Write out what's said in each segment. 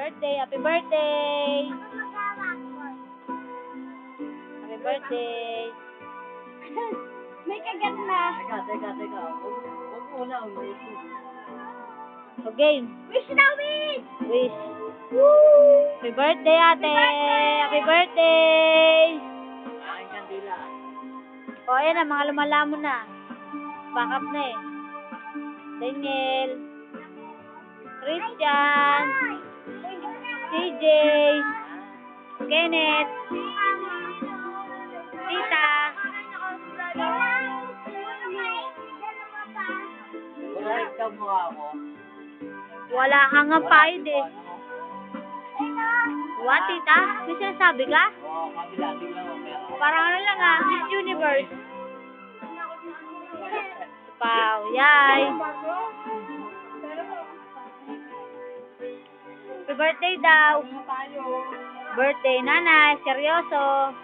birthday, happy birthday! Happy birthday! May kagat na. Teka. Huwag muna, wish. So, game. Wish na wish! Wish. Woo! Happy birthday, ate! Happy birthday! Aking kandila. O, ayan na, mga lumalamon na. Back up na eh. Daniel. Christian. CJ. Kenneth. Tita. Wala ikaw mukha ako. Wala ka nga paid eh. What, tita? May sinasabi ka? Oo, kabila, biglang ako meron. Parang ano lang ah, Miss Universe. Pau, yay. Happy birthday daw. Birthday nanay, seryoso.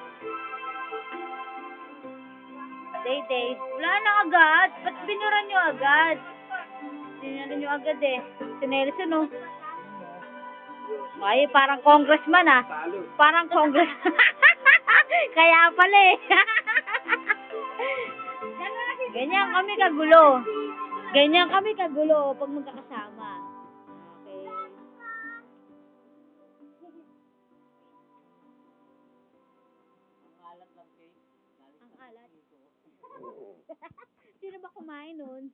Day. Wala na agad. Ba't binura nyo agad? Sinalo nyo agad eh. Si Nelson oh. Ay, parang congressman ah. Parang congressman. Kaya pala eh. Ganyan kami kagulo pag magkakasama. Okay. Ang alat lang, Kay. Ang alat. Sino ba kumain nun?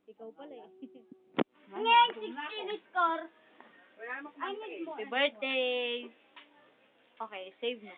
Ikaw pala eh. Ngayon, 16 score. Happy birthday. Okay, save mo.